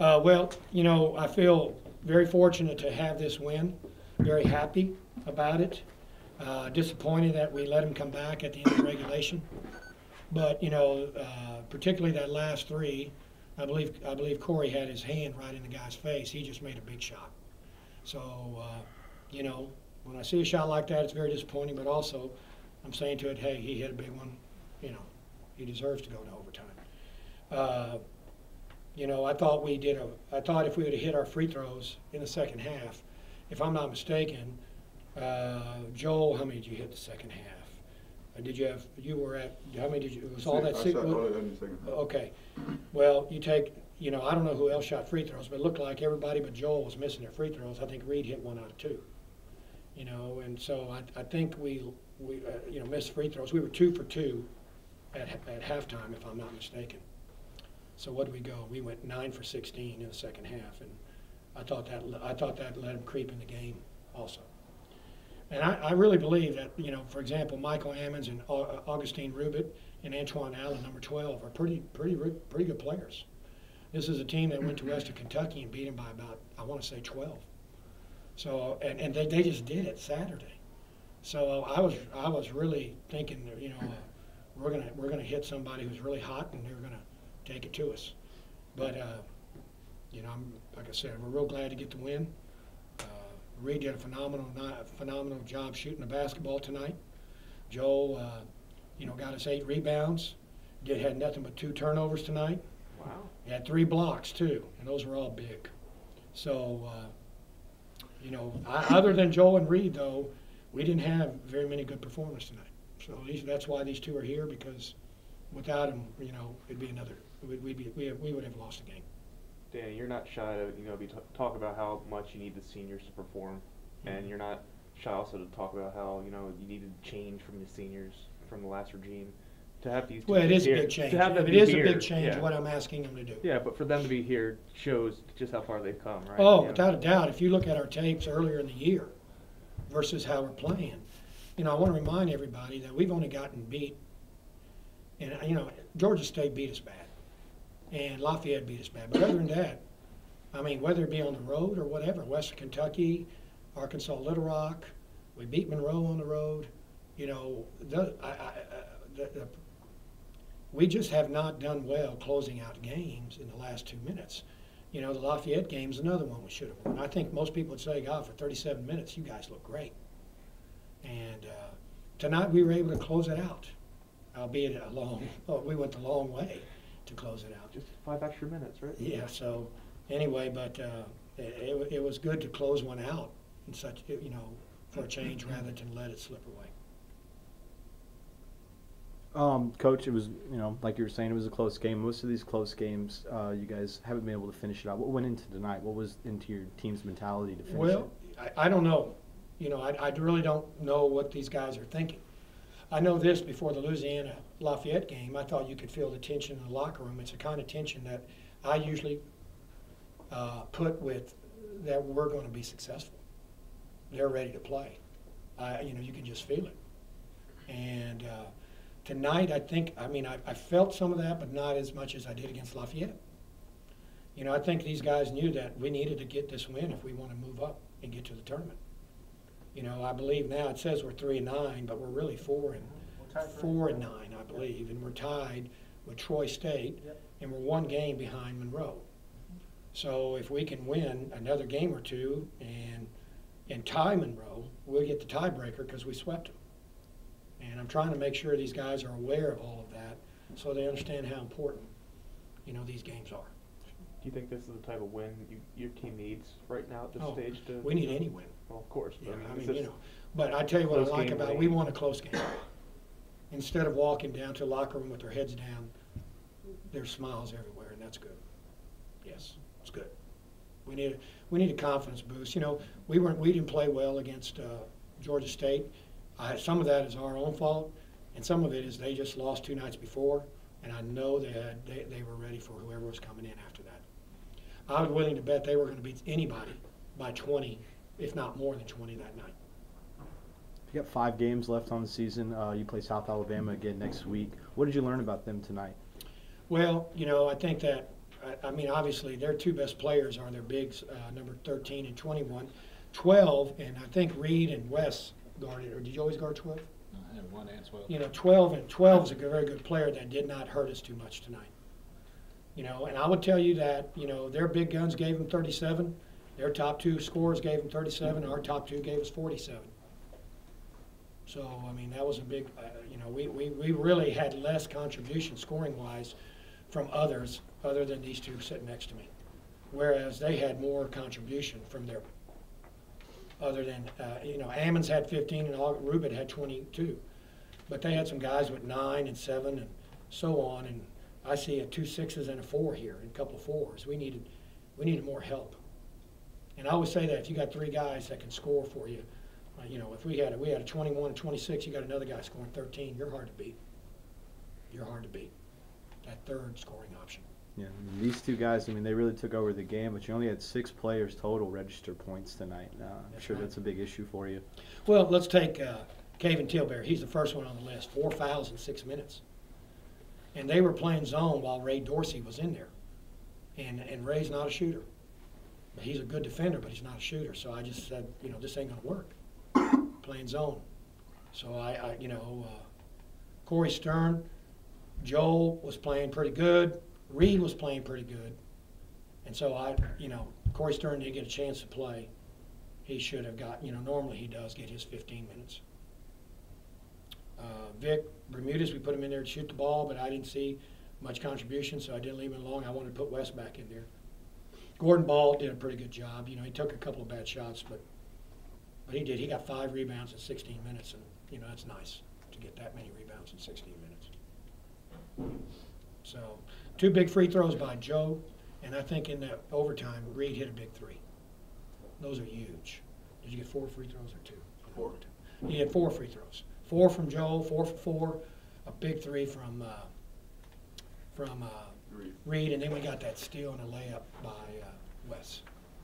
Well, I feel very fortunate to have this win. Very happy about it. Disappointed that we let him come back at the end of regulation. But particularly that last three, I believe Corey had his hand right in the guy's face. He just made a big shot. So when I see a shot like that, it's very disappointing. But also, I'm saying to it, hey, he hit a big one. He deserves to go to overtime. I thought if we would have hit our free throws in the second half, if I'm not mistaken, Joel, how many did you hit the second half? How many did you, it was all that six? I shot all of them in the second half. Okay. Well, I don't know who else shot free throws, but it looked like everybody but Joel was missing their free throws. I think Reed hit 1 out of 2. And so I think we missed free throws. We were 2 for 2 at halftime, if I'm not mistaken. So what did we go? We went 9 for 16 in the second half, and I thought that let him creep in the game also. And I really believe that, for example, Michael Ammons and Augustine Rubit and Antoine Allen, number 12, are pretty good players. This is a team that went to Western Kentucky and beat them by about, I want to say, 12. So and they just did it Saturday. So I was really thinking, we're gonna hit somebody who's really hot and they're gonna take it to us. But like I said, we're real glad to get the win. Reed did a phenomenal job shooting the basketball tonight. Joel, got us 8 rebounds. Had nothing but 2 turnovers tonight. Wow. He had 3 blocks too, and those were all big. So, other than Joel and Reed, though, we didn't have very many good performers tonight. So that's why these 2 are here, because without them, it'd be another. We would have lost the game. Danny, you're not shy to talk about how much you need the seniors to perform, and you're not shy also to talk about how you needed change from the seniors from the last regime to have these. Well, it is a big change. It is a big change. Yeah. What I'm asking them to do. Yeah, but for them to be here shows just how far they've come, right? Oh, without a doubt. If you look at our tapes earlier in the year versus how we're playing, I want to remind everybody that we've only gotten beat, and Georgia State beat us bad. And Lafayette beat us bad. But other than that, whether it be on the road or whatever, Western Kentucky, Arkansas Little Rock, we beat Monroe on the road. We just have not done well closing out games in the last 2 minutes. The Lafayette game's another one we should have won. I think most people would say, God, for 37 minutes, you guys look great. And tonight we were able to close it out, albeit we went the long way to close it out. Just 5 extra minutes, right? Yeah, so anyway, but it was good to close one out in such, for a change rather than let it slip away. Coach, it was, like you were saying, it was a close game. Most of these close games, you guys haven't been able to finish it out. What went into tonight? What was into your team's mentality to finish it? I don't know. I really don't know what these guys are thinking. I know this before the Louisiana Lafayette game. I thought you could feel the tension in the locker room. It's a kind of tension that I usually put with that we're going to be successful. They're ready to play. You can just feel it. And tonight, I felt some of that, but not as much as I did against Lafayette. I think these guys knew that we needed to get this win if we want to move up and get to the tournament. I believe now it says we're 3-9, but we're really 4-9, I believe, and we're tied with Troy State, and we're 1 game behind Monroe. So if we can win another game or 2 and tie Monroe, we'll get the tiebreaker because we swept them. And I'm trying to make sure these guys are aware of all of that, so they understand how important these games are. Do you think this is the type of win your team needs right now at this stage? We need any win. Well, of course. But Yeah, but I tell you what I like about it, we won a close game. Instead of walking down to the locker room with their heads down, there's smiles everywhere, and that's good. Yes, it's good. We need a confidence boost. We didn't play well against Georgia State. Some of that is our own fault, and some of it is they just lost 2 nights before, and I know they were ready for whoever was coming in after that. I was willing to bet they were going to beat anybody by 20, if not more than 20 that night. You got 5 games left on the season. You play South Alabama again next week. What did you learn about them tonight? Well, I think that I mean, obviously, their two best players are their bigs, number 13 and 21. 12, and I think Reed and Wes guarded, or did you always guard 12? No, I had 1 and 12. You know, 12 is a very good player that did not hurt us too much tonight. You know, and I would tell you that, you know, their big guns gave them 37. Their top two scorers gave them 37. Our top two gave us 47. So, I mean, that was a big, you know, we really had less contribution scoring-wise from others other than these two sitting next to me. Whereas they had more contribution from their, other than, you know, Ammons had 15 and Rubin had 22. But they had some guys with 9 and 7 and so on. And I see 2 6s and a 4 here, and a couple of 4s. We needed more help. And I always say that if you got 3 guys that can score for you, you know, if we had a 21 and 26, you got another guy scoring 13, you're hard to beat. You're hard to beat. That third scoring option. Yeah, I mean, these two guys, I mean, they really took over the game, but you only had 6 players total register points tonight. I'm sure that's a big issue for you. Well, let's take Caven Tilbury. He's the first one on the list. 4 fouls in 6 minutes. And they were playing zone while Ray Dorsey was in there. And Ray's not a shooter. But he's a good defender, but he's not a shooter. So I just said, you know, this ain't going to work. Playing zone. So I you know, Corey Stern, Joel was playing pretty good. Reed was playing pretty good. And so you know, Corey Stern didn't get a chance to play. He should have got, you know, normally he does get his 15 minutes. Vic Bermudez, we put him in there to shoot the ball, but I didn't see much contribution, so I didn't leave him alone. I wanted to put Wes back in there. Gordon Ball did a pretty good job. You know, he took a couple of bad shots, but he did. He got 5 rebounds in 16 minutes, and, you know, that's nice to get that many rebounds in 16 minutes. So 2 big free throws by Joe, and I think in the overtime, Reed hit a big 3. Those are huge. Did you get 4 free throws or 2? 4. He had 4 free throws. 4 from Joe, 4 for 4, a big 3 from Reed, and then we got that steal and a layup by Wes.